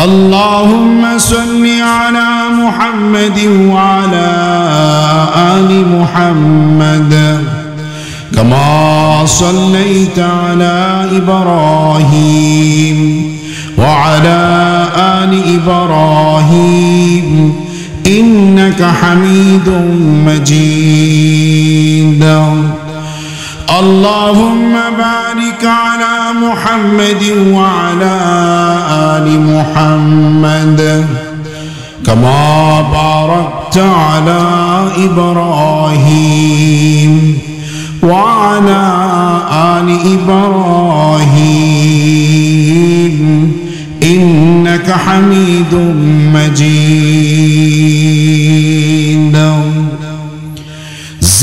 اللهم صل على محمد وعلى آل محمد كما صليت على إبراهيم وعلى آل إبراهيم إنك حميد مجيد اللهم بارك على محمد وعلى آل محمد كما باركت على إبراهيم وعلى آل إبراهيم إنك حميد مجيد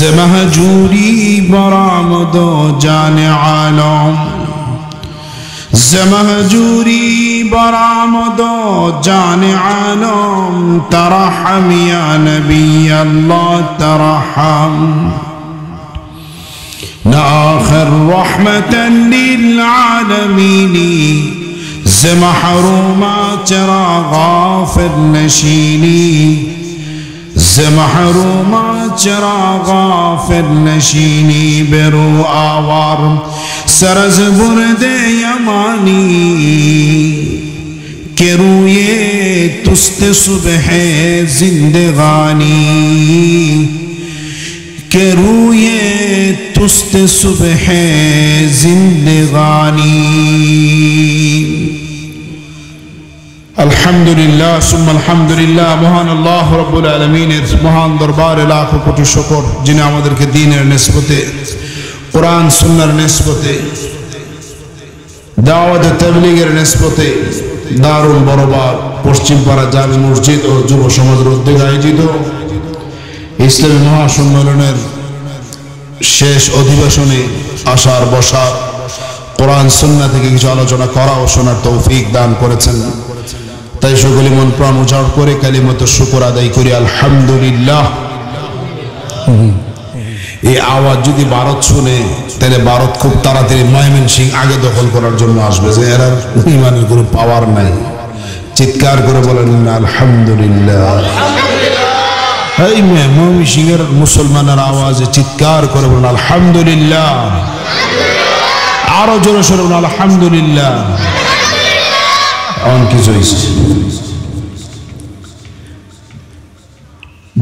زمهجوري برآمد جان عالم زمهجوري برآمد جان عالم ترحم يا نبي الله ترحم آخر رحمة للعالمين زمحروما چرا غافر نشینی زمحروما چرا غافر نشینی برو آوار سرز برد یمانی کہ روئے تست صبح زندگانی کہ روئے تست صبح زندگانی আলহামদুলিল্লাহ সুম্মা আলহামদুলিল্লাহ। মহান আল্লাহ রাব্বুল আলামিনের মহান দরবারে লাখো কোটি শুকর, যিনি আমাদেরকে দ্বীনের নিসবতে, কোরআন সুন্নাহর নিসবতে, দাওয়াত তাবলীগের নিসবতে দারুল বরবাদ পশ্চিমপাড়া জামে মসজিদ ও যুব সমাজের উদ্যোগে আয়োজিত ইসলামী মহাসম্মেলনের শেষ অধিবেশনে আসার বসার, কোরআন সুন্নাহ থেকে কিছু আলোচনা করা ও শোনার তৌফিক দান করেছেন। তাই সকলে মন প্রাণ উজাড় করে কালিমাত শুকর আদায় করি আলহামদুলিল্লাহ। এই আওয়াজ যদি ভারত শুনে তাহলে ভারত খুব তাড়াতাড়ি ময়মনসিংহ আগে দখল করার জন্য আসবে, যে এরা ইমানের কোনো পাওয়ার নাই। চিৎকার করে বলেন আলহামদুলিল্লাহ। এই ময়মনসিংহের মুসলমানের আওয়াজে চিৎকার করে বলেন আলহামদুলিল্লাহ। আরো জোরে সরে বলেন আলহামদুলিল্লাহ।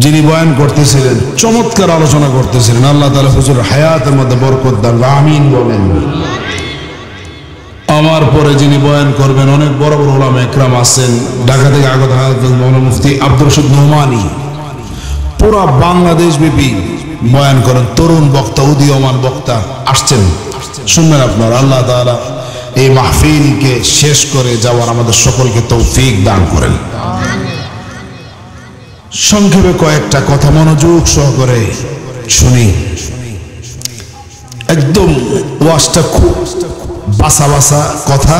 যিনি বয়ান করতেছিলেন, চমৎকার আলোচনা করতেছিলেন, আল্লাহ তাআলা হুজুরের হায়াতের মধ্যে বরকত দান, আমিন বলেন। আমার পরে যিনি বয়ান করবেন, অনেক বড় বড় উলামা ইকরাম আছেন। ঢাকা থেকে আগত মাওলানা মুফতি আব্দুর রশিদ নোমানী পুরা বাংলাদেশ ব্যাপী বয়ান করেন। তরুণ বক্তা, উদীয়মান বক্তা আসছেন, শুনবেন আপনার। আল্লাহ তাআলা এই মাহফিলকে শেষ করে যাওয়ার আমাদের সকলকে তৌফিক দান করেন। সংক্ষেপে কয়েকটা কথা মনোযোগ সহকারে শুনি। একদম ওয়াজটা খুব বাসা বাসা কথা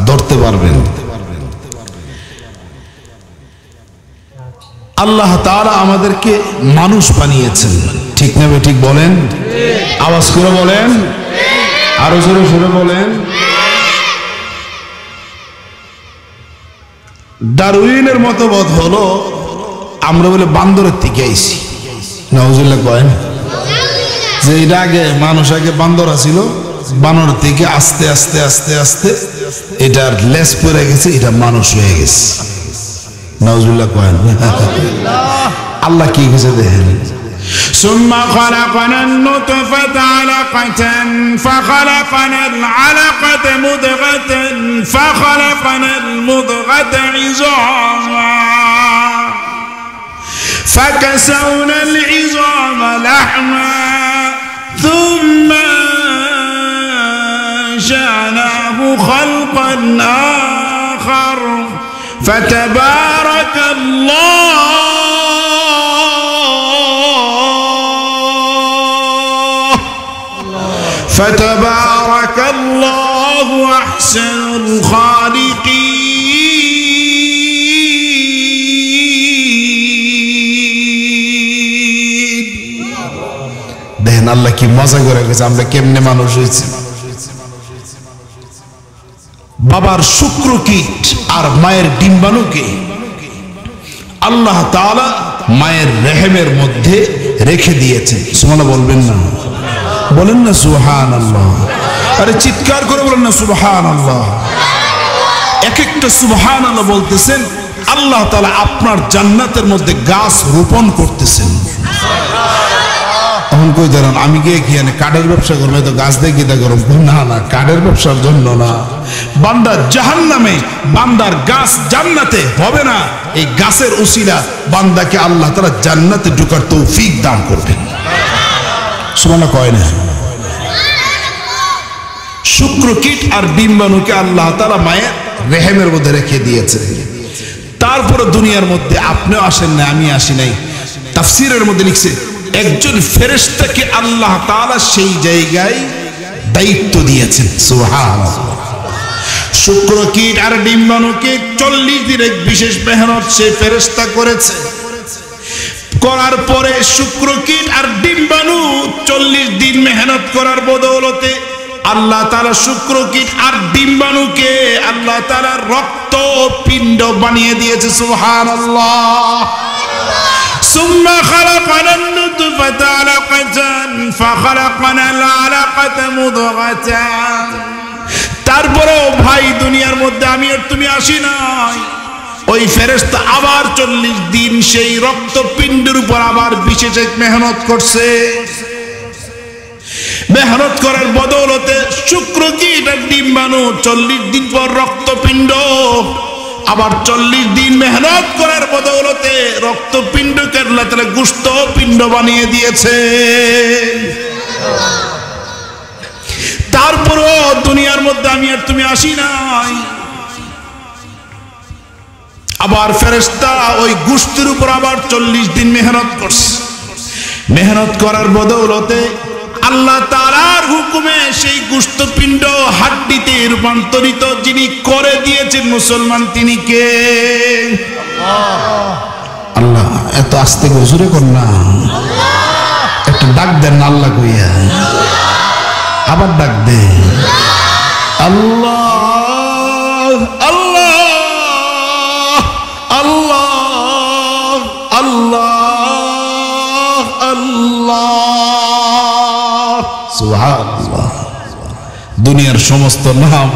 ধরতে পারবেন। আল্লাহ তাআলা আমাদেরকে মানুষ বানিয়েছেন, ঠিক না ঠিক বলেন? আওয়াজ করে বলেন, আরো জোরে জোরে বলেন। ডারউইনের মতবাদ হলো আমরা বলে বান্দরের থেকে আইছি, নাউজুবিল্লাহ কয়েন, যে এটা আগে মানুষ, আগে বান্দর ছিল, বানর থেকে আস্তে আস্তে আস্তে আস্তে এটার লেজ পড়ে গেছে, এটা মানুষ হয়ে গেছে। নাউজুবিল্লাহ কয়েন। আল্লাহ কি গেছে দেখেন, ثم خلقنا النطفة علقة فخلقنا العلقة مضغة فخلقنا المضغة عظاما فكسونا العظام لحما ثم أنشأناه خلقا آخر فتبارك الله أحسن الخالقين। দেখেন আল্লাহ কি মজা করে গেছে, আমরা কেমনে মানুষ হয়েছি। বাবার শুক্রকীট আর মায়ের ডিম্বাণুকে আল্লাহ তাআলা মায়ের রেহেমের মধ্যে রেখে দিয়েছেন। সুবহানাল্লাহ বলবেন না? বলেন না সুবহানাল্লাহ। আরে চিৎকার করে বলেন না সুবহানাল্লাহ। এক একটা সুবহানাল্লাহ বলতেছেন, আল্লাহ তাআলা আপনার জান্নাতের মধ্যে গাছ রোপণ করতেছেন। তখন কই দাঁড়ান, আমি গিয়ে কি কাঠের ব্যবসা করবো, তো গাছ দিয়ে গীতা করব? না না, কাঠের ব্যবসার জন্য না। বান্দা জাহান্নামে, বান্দার গাছ জান্নাতে হবে না। এই গাছের উসিলা বান্দাকে আল্লাহ তাআলা জান্নাতে ঢোকার তৌফিক দান করবেন। সুবহানাল্লাহ কয় না? শুক্রকীট আর ডিম্বাণুকে আল্লাহ তাআলা মায়ের রেহেমের মধ্যে রেখে দিয়েছে। তারপরে দুনিয়ার মধ্যে আপনিও আসেন না, আমি আসি নাই। তাফসীরের মধ্যে লিখছে, একজন ফেরেশতাকে আল্লাহ তাআলা সেই জায়গায় দায়িত্ব দিয়েছেন। সুবহানাল্লাহ। শুক্রকীট আর ডিম্বাণুকে 40 দিনের বিশেষ মেহনত সে ফেরেশতা করেছে। করার পরে শুক্রকীট আর ডিম্বাণু 40 দিন মেহনত করার বদৌলতে আল্লাহ তাআলা শুক্রকীট আর ডিম্বাণুকে আল্লাহ তাআলা রক্ত পিণ্ড বানিয়ে দিয়েছে। সুবহানাল্লাহ। সুম্মা খালাকানান নুতফাতা আলাকাতান ফাখালাকানাল আলাকাতা মুদগাতান। তারপরেও ভাই দুনিয়ার মধ্যে আমি আর তুমি আসি নাই। ওই ফেরেশতা আবার 40 দিন সেই রক্তপিণ্ডের উপর আবার বিশেষ এক মেহনত করছে। মেহনত করার বদৌলতে শুক্রকীট আর ডিম্বাণু 40 দিন পর রক্তপিণ্ড, আবার 40 দিন মেহনত করার বদৌলতে রক্তপিণ্ডকে আল্লাহ তাআলা গোশত পিণ্ড বানিয়ে দিয়েছে। তারপরও দুনিয়ার মধ্যে আমি আর তুমি আসি নাই। আবার ফেরেশতা ওই গোশতের উপর আবার 40 দিন মেহনত করছে। মেহনত করার বদৌলতে আল্লাহ তাআলার হুকুমে সেই গোশতপিণ্ড হাড্ডিতে রূপান্তরিত যিনি করে দিয়েছেন মুসলমান, তিনি কে? আল্লাহ। এত আস্তে হুজুরে কর না, একটা ডাক দেন আল্লাহ কইয়া, আবার ডাক দে আল্লাহ আল্লাহ আল্লাহ আল্লাহ আল্লাহ। সুবহানাল্লাহ। দুনিয়ার সমস্ত নাম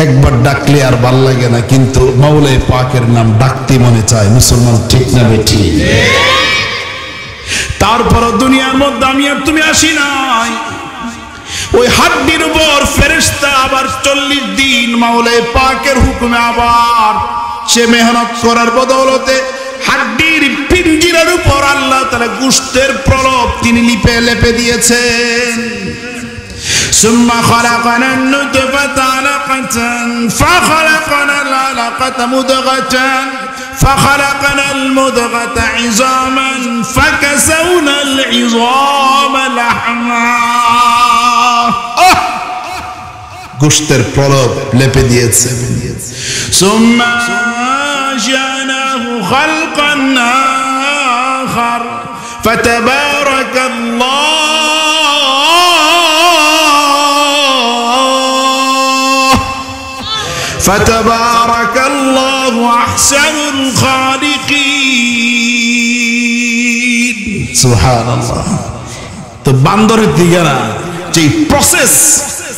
একবার ডাকলে আর ভাল লাগে না, কিন্তু মাওলাই পাকের নাম ডাকতে মনে চায়। মুসলমান ঠিক না বেঠি? তারপর দুনিয়ার মধ্যে আমি আর তুমি আসি নাই। ওই হাড্ডির উপর ফেরেশতা আবার 40 দিন মাওলাই পাকের হুকুমে আবার সে মেহনত করার বদৌলতে হাড্ডির পিঞ্জিরার উপর আল্লাহ তাআলা গোশতের প্রলেপ তিনি লেপে দিয়েছেন। সুম্মা খালাকানান নুতফাতা আলাকাতান ফাখালাকানাল আলাকাতা মুদগাতান ফাখালাকানাল মুদগাতা ইযামান ফাকাসাওনাল ইযামা লাহমা। গোশতের প্রলেপ লেপে দিয়েছে। সুম্মা জানাহু খালকান আখার ফাতাবারাকাল্লাহু আহসানুল খালিকিন। সুবহানাল্লাহ। তো বান্দরের দিকে না, যে প্রসেস,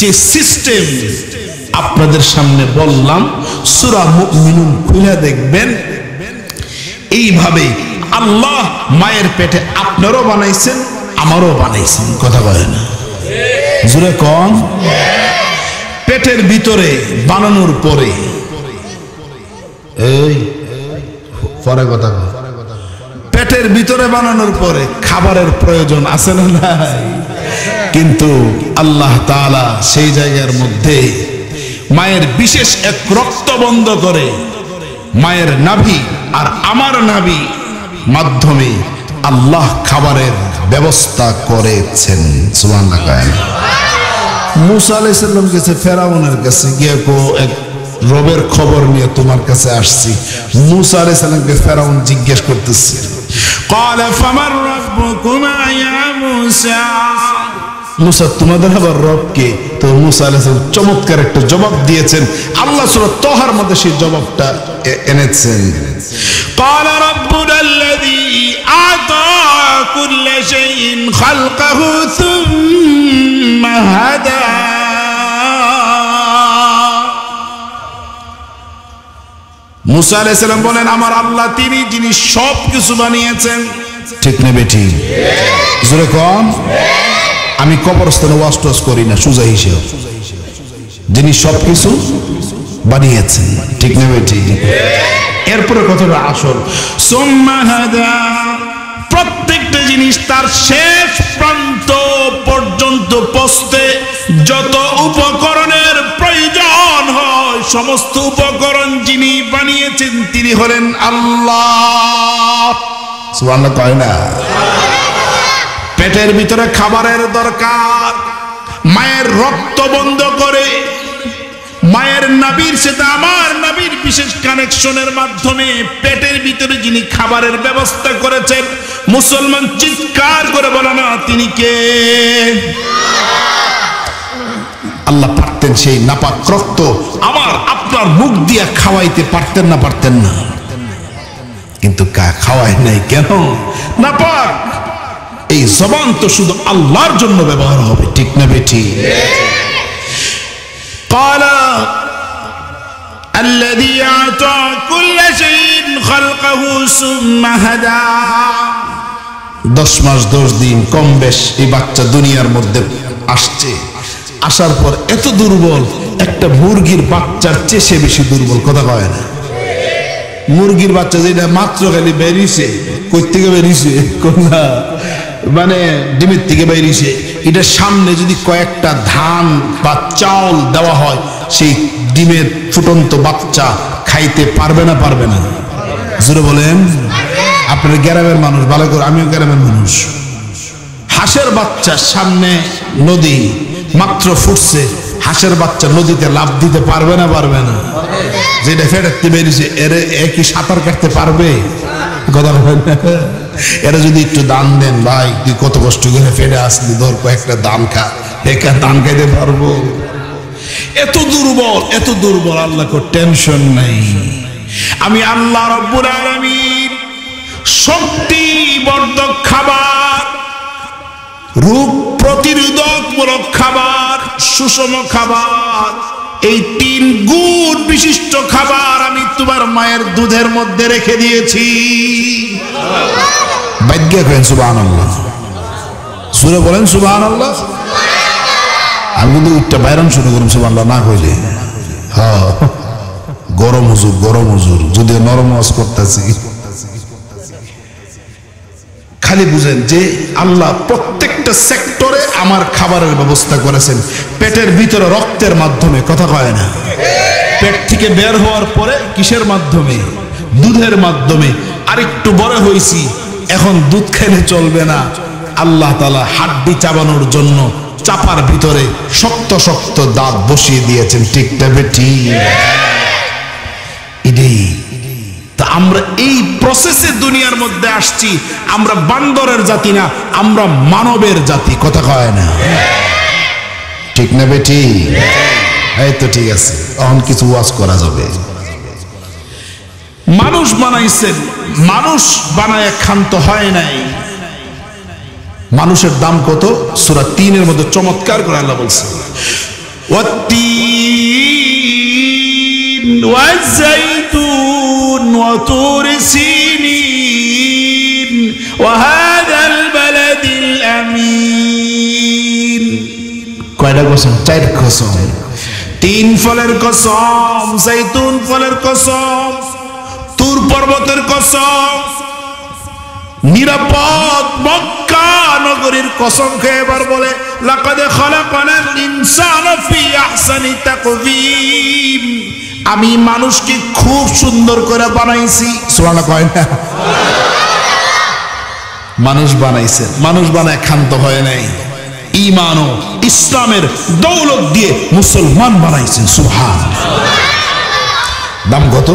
যে সিস্টেম আপনাদের সামনে বললাম, সূরা মুমিনুন খুলে দেখবেন। এইভাবে আল্লাহ মায়ের পেটে আপনারও বানাইছেন, আমারও বানাইছেন। কথা বলে না? জোরে কম। পেটের ভিতরে বানানোর পরে এই পরে কথা, পেটের ভিতরে বানানোর পরে খাবারের প্রয়োজন আছে না নাই? কিন্তু আল্লাহ তাআলা সেই জায়গার মধ্যে মায়ের বিশেষ এক রক্ত বন্ধ করে মায়ের নাভি আর আমার নাভি মাধ্যমে আল্লাহ খাবারের ব্যবস্থা করেছেন। সুবহানাল্লাহ। মুসা আলাইহিস সালাম গেছে ফেরাউনের কাছে, গিয়ে এক রবের খবর নিয়ে তোমার কাছে আসছি। মুসা আলাইহিস সালামকে ফেরাউন জিজ্ঞেস করতেছে, ক্বালা ফামান রাব্বুকুমা ইয়া মুসা, মুসা তোমাদের আবার রব কে? তো মুসা আলাইহিস সালাম চমৎকার একটা জবাব দিয়েছেন। আল্লাহ সূরা তাহার মধ্যে সেই জবাবটা এনেছেন। قال ربنا الذي أعطى كل شيء خلقه ثم هدى মুসা আলাইহিস সালাম বলেন আমার আল্লাহ তিনি যিনি সব কিছু বানিয়েছেন। ঠিক না বেটি? জোরে কোন। আমি কবরস্থানে ওয়াজ টোয়াজ করি না, সুজা হিসেবে যিনি সবকিছু বানিয়েছেন। ঠিক না বেটি? এরপরে কথাটা আসল। সুম্মা হাদা, প্রত্যেকটা জিনিস তার শেষ প্রান্ত পর্যন্ত পৌঁছতে যত উপকরণের প্রয়োজন হয় সমস্ত উপকরণ যিনি বানিয়েছেন তিনি হলেন আল্লাহ। সুবহানাল্লাহ কয় না? পেটের ভিতরে খাবারের দরকার, মায়ের রক্ত বন্ধ করে মায়ের নাভির সাথে আমার নাভির বিশেষ কানেকশনের মাধ্যমে পেটের ভিতরে যিনি খাবারের ব্যবস্থা করেছেন, মুসলমান চিৎকার করে বলে না তিনি কে? আল্লাহ পারতেন সেই নাপাক রক্ত আমার আপনার মুখ দিয়া খাওয়াইতে পারতেন না? পারতেন না, কিন্তু খাওয়াই নাই কেন? নাপাক। এই জবান তো শুধু আল্লাহর জন্য ব্যবহার হবে। ঠিক না বেটি? قال الذي أعطى كل شيء خلقه ثم هدى 10 মাস 10 দিন কম বেশ এই বাচ্চা দুনিয়ার মধ্যে আসছে। আসার পর এত দুর্বল, একটা মুরগির বাচ্চার চেয়ে সে বেশি দুর্বল। কথা কয় না? মুরগির বাচ্চা যেটা মাত্র খালি বেরিয়েছে, কই থেকে বেরিয়েছে? কোনটা মানে ডিমের থেকে বেরিয়েছে। এটা সামনে যদি কয়েকটা ধান বা চাউল দেওয়া হয় সেই ডিমের ফুটন্ত বাচ্চা খাইতে পারবে না? পারবে না? জোরে বলেন। আপনার গ্রামের মানুষ ভালো করে, আমিও গ্রামের মানুষ। হাঁসের বাচ্চা সামনে নদী মাত্র ফুটছে, হাঁসের বাচ্চা নদীতে লাফ দিতে পারবে না? পারবে না? যেটা ফেটাতে বেরিয়েছে এর একই সাঁতার কাটতে পারবে? কথা বলেন। এরা যদি একটু দান দেন, ভাই তুই কত কষ্ট করে ফেটে আসলি, ধর কয়েকটা দান খা, একা দান খাইতে পারবো? এত দুর্বল, এত দুর্বল। আল্লাহ কো টেনশন নাই, আমি আল্লাহ রব্বুল আলামিন শক্তিবর্ধক খাবার, রোগ প্রতিরোধকমূলক খাবার, সুষম খাবার, এই 3 গুণ বিশিষ্ট খাবার আমি তোমার মায়ের দুধের মধ্যে রেখে দিয়েছি। ভাগ্যে করেন সুবহানাল্লাহ। সুরে বলেন সুবহানাল্লাহ। আমি কিন্তু উঠটা বাইরন শুরু করুন সুবহানাল্লাহ না কইলে। হ্যাঁ, গরম হুজুর, গরম হুজুর, যদিও নরম ওয়াজ করতেছি। খালি বুঝেন যে আল্লাহ প্রত্যেকটা সেক্টরে আমার খাবারের ব্যবস্থা করেছেন। পেটের ভিতরে রক্তের মাধ্যমে, কথা কয় না? পেট থেকে বের হওয়ার পরে কিসের মাধ্যমে? দুধের মাধ্যমে। আরেকটু বড় হয়েছি, এখন দুধ খেলে চলবে না। আল্লাহ তাআলা হাড্ডি চাবানোর জন্য চাপার ভিতরে শক্ত শক্ত দাঁত বসিয়ে দিয়েছেন। ঠিক না বেটি? এটাই তা আমরা এই প্রসেসে দুনিয়ার মধ্যে আসছি। আমরা বান্দরের জাতি না, আমরা মানবের জাতি। কথা কয় না? ঠিক না বেটি? এই তো ঠিক আছে, এখন কিছু ওয়াজ করা যাবে। মানুষ বানাইছেন, মানুষ বানায় ক্ষান্ত হয় নাই। মানুষের দাম কত? সূরা 3-এর মধ্যে চমৎকার করে আল্লাহ বলছেন, ওয়াত্তিন ওয়াযাইতুন ওয়া তুর সিনিন ওয়া হাযাল বালাদিল আমিন। কয়টা কসম? 4 কসম। 3 ফলের কসম, জাইতুন ফলের কসম, তুর পর্বতের কসম, নিরাপদ মক্কা নগরীর কসম খেয়ে এবার বলে, লাকাদ খালাকানাল ইনসানা ফি আহসানি তাকওয়িম। আমি মানুষকে খুব সুন্দর করে বানাইছি। সুবহানাল্লাহ কয় না? মানুষ বানাইছেন, মানুষ বানায় ক্ষান্ত হয় নাই। ঈমান ও ইসলামের দৌলত দিয়ে মুসলমান বানাইছেন। সুবহানাল্লাহ। দাম কত?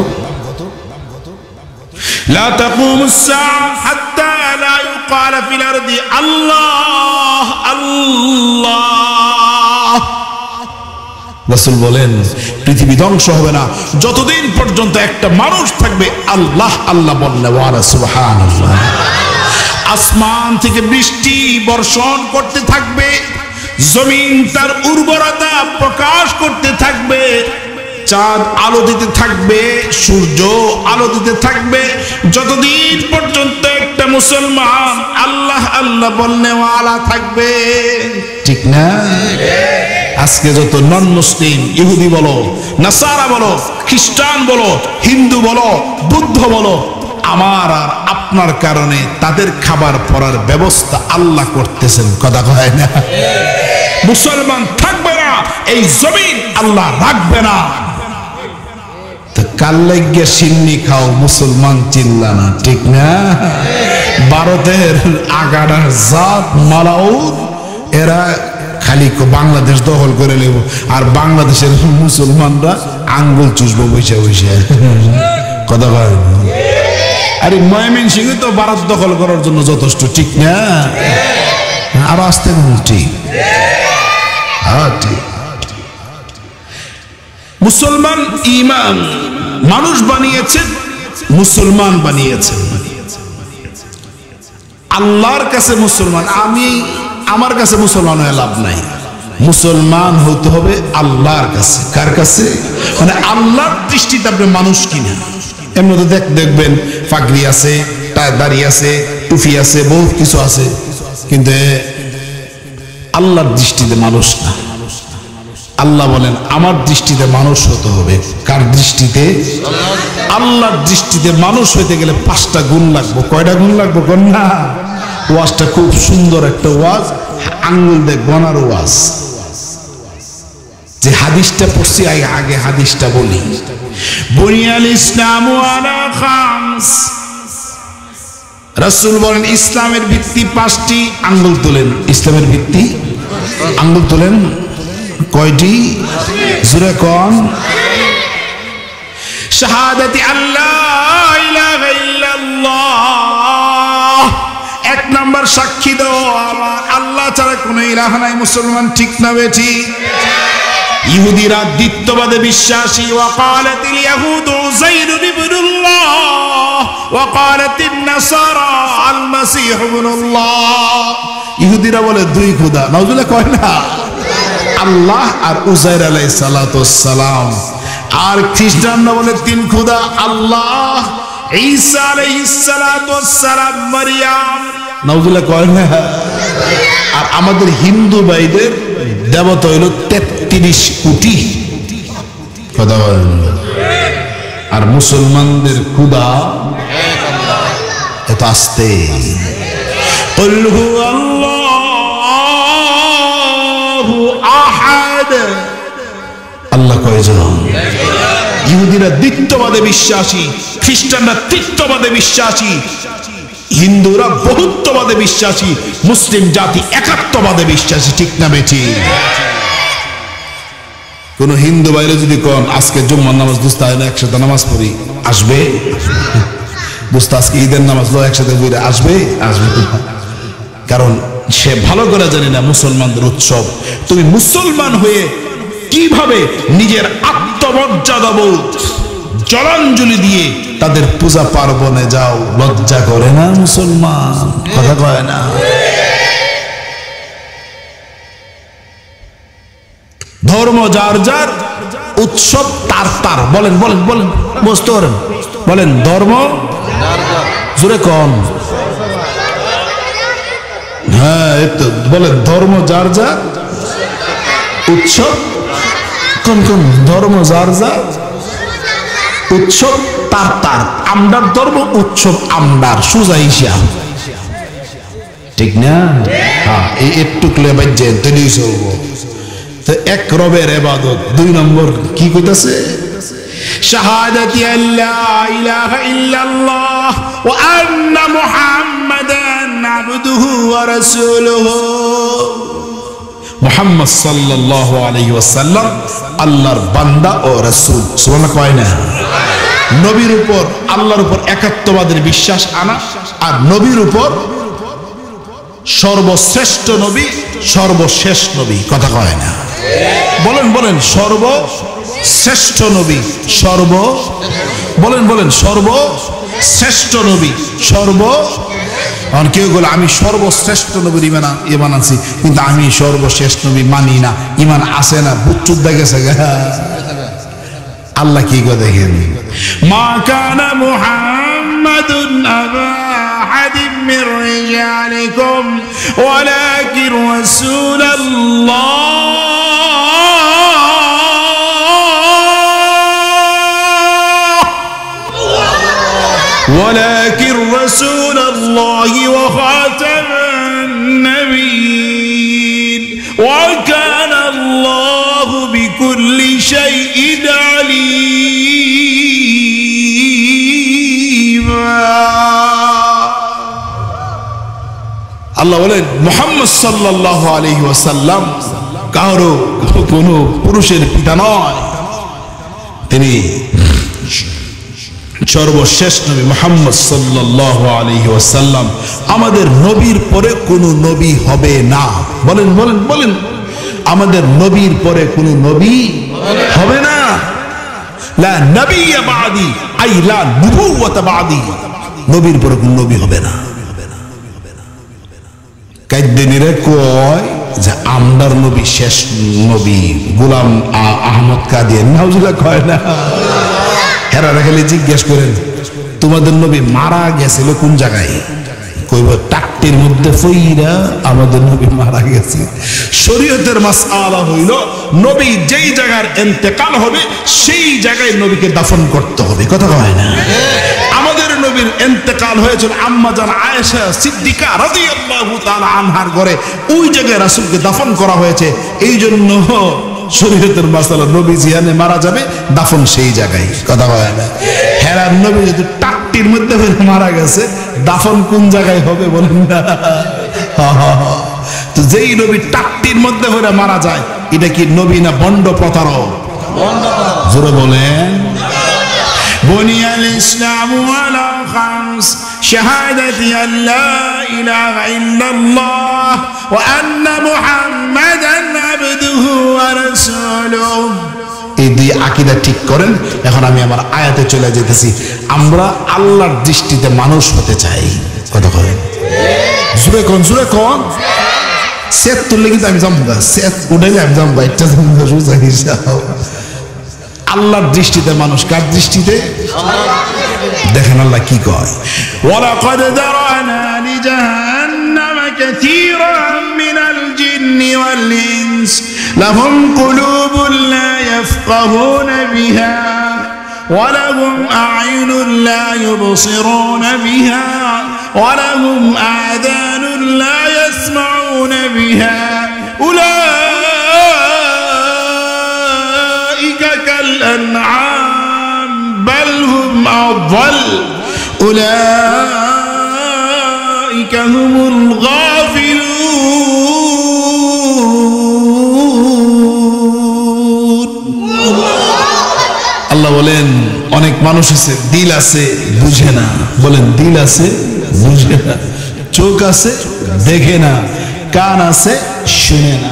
লা তাকুমুস সাআ হাত্তা লা ইউকাল ফিল আরদি আল্লাহ আল্লাহ। রাসূল বলেন পৃথিবী ধ্বংস হবে না যতদিন পর্যন্ত একটা মানুষ থাকবে আল্লাহ আল্লাহ বললে ওয়ালা সুবহানাল্লাহ। আসমান থেকে বৃষ্টি বর্ষণ করতে থাকবে, জমিন তার উর্বরতা প্রকাশ করতে থাকবে, চাঁদ আলো দিতে থাকবে, সূর্য আলো দিতে থাকবে, যতদিন পর্যন্ত একটা মুসলমান আল্লাহ আল্লাহ বলনে ওয়ালা থাকবে। ঠিক না? আজকে যত নন মুসলিম, ইহুদি বলো, নাসারা বলো, খ্রিস্টান বলো, হিন্দু বলো, বুদ্ধ বলো, আমার আর আপনার কারণে তাদের খাবার পরার ব্যবস্থা আল্লাহ করতেছেন। কথা কয় না? মুসলমান থাকবে না, এই জমিন আল্লাহ রাখবে না। তো কাল লাগিয়া সিন্নি খাও, মুসলমান চিল্লা না। ঠিক না? ভারতের আগাডার জাত মালাউদ এরা খালি বাংলাদেশ দখল করে নেব, আর বাংলাদেশের মুসলমানরা আঙ্গুল চুষবো বসে বসে। কথা কয়? আরে ময়মনসিংহ তো ভারত দখল করার জন্য যথেষ্ট। ঠিক না? আর আসতে ঠিক। মুসলমান ইমান মানুষ বানিয়েছেন, মুসলমান বানিয়েছেন আল্লাহর কাছে। মুসলমান আমি আমার কাছে মুসলমান হয়ে লাভ নাই, মুসলমান হতে হবে আল্লাহর কাছে। কার কাছে? মানে আল্লাহর দৃষ্টিতে আপনি মানুষ কিনা। এমনি তো দেখবেন পাগড়ি আছে, দাড়ি আছে, টুপি আছে, বহুত কিছু আছে, কিন্তু আল্লাহর দৃষ্টিতে মানুষ না। আল্লাহ বলেন আমার দৃষ্টিতে মানুষ হতে হবে। কার দৃষ্টিতে? আল্লাহর দৃষ্টিতে মানুষ হইতে গেলে 5টা গুণ লাগবে। কয়টা গুণ লাগবে? না, ওয়াজটা খুব সুন্দর একটা ওয়াজ, আঙ্গুল দেখ গনার ওয়াজ। যে হাদিসটা পড়ছি আগে হাদিসটা বলি। বুনিয়াল ইসলামু আলা খামস, রাসূল বলেন ইসলামের ভিত্তি 5টি। আঙ্গুল তোলেন, ইসলামের ভিত্তি আঙ্গুল তোলেন। কয়টি? জোরে কোন? শাহাদাতি আল্লাহ ইলাহা ইল্লাল্লাহ, 1 নাম্বার সাক্ষী দাও আমার আল্লাহ ছাড়া কোনো ইলাহ নাই। মুসলমান ঠিক না বেঠি? ইহুদিরা দ্বিত্ববাদে বিশ্বাসী। ওয়াকালাতিল ইয়াহুদু উযাইরুন ইবনুল্লাহ ওয়াকালাতিন নাসারা আল মাসীহ ইবনুল্লাহ। ইহুদিরা বলে 2 খোদা, নাউজুবিল্লাহ কয় না? আল্লাহ আর উযাইর আলাইহিস সালাতু ওয়াস সালাম। আর খ্রিস্টানরা বলে 3 খোদা, আল্লাহ, ঈসা আলাইহিস সালাতু ওয়াস সালাম, মারইয়াম। নাউজুবিল্লাহ কয় না? আর আমাদের হিন্দু ভাইদের দেবতা হইল 33 কোটি। কথা বলেন। আর মুসলমানদের খোদা এক আল্লাহ। এত আস্তে কুল হুয়াল্লাহু আহাদ। আল্লাহ কয়জন? ইহুদিরা দ্বিত্ববাদে বিশ্বাসী, খ্রিস্টানরা তৃতীয়বাদে বিশ্বাসী, হিন্দুরা বহুত্ববাদে বিশ্বাসী, মুসলিম জাতি একাত্মবাদে বিশ্বাসী। ঠিক না বেঠি? কোন হিন্দু বাইরে যদি কোন আজকে জুম্মার নামাজ দোস্ত একসাথে নামাজ পড়ি, আসবে? দোস্ত আজকে ঈদের নামাজ লো একসাথে পড়ে, আসবে? আসবে। কারণ সে ভালো করে জানে না মুসলমানদের উৎসব। তুমি মুসলমান হয়ে কিভাবে নিজের আত্মমর্যাদাবোধ জলাঞ্জলি দিয়ে তাদের পূজা পার্বণে যাও, লজ্জা করে না মুসলমান? কথা কয় না? ধর্ম যার যার, উৎসব তার তার। বলেন বলেন বলেন, বুঝতে পারেন? বলেন ধর্ম জোরে কম। হ্যাঁ, একটু বলেন ধর্ম যার যার, উৎসব কোন কোন? ধর্ম যার যার, উৎসব তার তার। আমরার ধর্ম, উৎসব আমরার। সোজা হিসাব। ঠিক না? হ্যাঁ, এই একটু ক্লে বাজছেন তৈরি চলবো। তো 1 রবের ইবাদত, 2 নম্বর কি কইতাছে? শাহাদাতি আল্লা ইলাহা ইল্লাল্লাহ ওয়া আন্না মুহাম্মাদান আবদুহু ওয়া রাসূলুহু। মুহাম্মদ সাল্লাল্লাহু আলাইহি ওয়াসাল্লাম আল্লাহর বান্দা ও রাসূল। সুবহানাল্লাহ কয় না? নবীর উপর আল্লাহর উপর একাত্মবাদের বিশ্বাস আনা, আর নবীর উপর সর্বশ্রেষ্ঠ নবী সর্বশেষ নবী, কথা কয় না? বলেন বলেন, সর্বশ্রেষ্ঠ নবী বলেন সর্বশ্রেষ্ঠ নবী কেউ বলে আমি সর্বশ্রেষ্ঠ নবীর ইমান আনছি, কিন্তু আমি সর্বশেষ নবী মানি না, ইমান আসে না, বুচ্চুর দেখেছে। আল্লাহ কি করে দেখেন, মা কানা মুহাম্মাদুন আবা আহাদিম মির রিজালিকুম ওয়ালাকিন রাসূলুল্লাহ وخاتم النبيين وكان الله بكل شيء عليما। আল্লাহ বলেন মুহাম্মদ সাল্লাল্লাহু আলাইহি ওয়াসাল্লাম কারো কোনো পুরুষের পিতা নয়, তিনি সর্বশেষ নবী মুহাম্মদ সাল্লাল্লাহু আলাইহি ওয়াসাল্লাম। আমাদের নবীর পরে কোনো নবী হবে না। বলেন বলেন বলেন, আমাদের নবীর পরে কোনো নবী হবে না। লা নবিয়্য বাদি, আই লা নবুওয়াত বাদি, নবীর পরে কোনো নবী হবে না। কাইদ্দিনীরা কয় যে আমদার নবী শেষ নবী, গোলাম আহমদ কাদিয়ানী নাউজুবিল্লাহ কয় না। হেরা রাখালে জিজ্ঞেস করেন তোমাদের নবী মারা গেছিল কোন জায়গায়, কইব টাকটির মধ্যে ফইরা আমাদের নবী মারা গেছে। শরীয়তের মাসআলা হইল নবী যেই জায়গার ইন্তেকাল হবে সেই জায়গায় নবীকে দাফন করতে হবে, কথা কয় না? আমাদের নবীর ইন্তেকাল হয়েছিল আম্মা জান আয়েশা সিদ্দিকা রাদিয়াল্লাহু তাআলা আনহার ঘরে, ওই জায়গায় রাসূলকে দাফন করা হয়েছে। এই জন্য শরীয়তের মাসালা নবী জিয়ানে মারা যাবে দাফন সেই জায়গায়, কথা হয় না? হেরার নবী যদি টাকটির মধ্যে মারা গেছে দাফন কোন জায়গায় হবে বলেন না? তো যেই নবী টাকটির মধ্যে হয়ে মারা যায় এটা কি নবী না বন্ড প্রতারক? জোরে বলেন। বুনিয়াল ইসলামু আলা খামস শাহাদাতি আল্লা ইলাহা ইল্লাল্লাহ ওয়া আন্না মুহাম্মাদান আবদুহু ওয়া রাসূলুহু। এই দুই আকীদা ঠিক করেন। এখন আমি আমার আয়াতে চলে যেতেছি। আমরা আল্লাহর দৃষ্টিতে মানুষ হতে চাই, কথা করেন জোরে কোন জোরে কোন। সেত তুললে কিন্তু আমি জামগা, সেত উঠাইলে আমি জামগা, এটা জামগা সোজা হিসাব। আল্লাহর দৃষ্টিতে মানুষ, কার দৃষ্টিতে? দেখেন আল্লাহ কি কয়, ওয়ালাকাদ দারানা লিজাহান্নাম কাসীরাম মিনাল জিন্নি ওয়াল ইনস লাহুম কুলুবুন লা ইয়াফকাহুনা বিহা ওয়া লাহুম আ'য়ুনুন লা ইউবসিরুনা বিহা ওয়া লাহুম আযানুন লা ইয়াসমাউনা বিহা الأنعام بل هم أضل أولئك هم الغافلون। আল্লাহ বলেন অনেক মানুষ আছে দিল আছে বুঝে না, বলেন দিল আছে বুঝে না, চোখ আছে দেখে না, কান আছে শুনে না।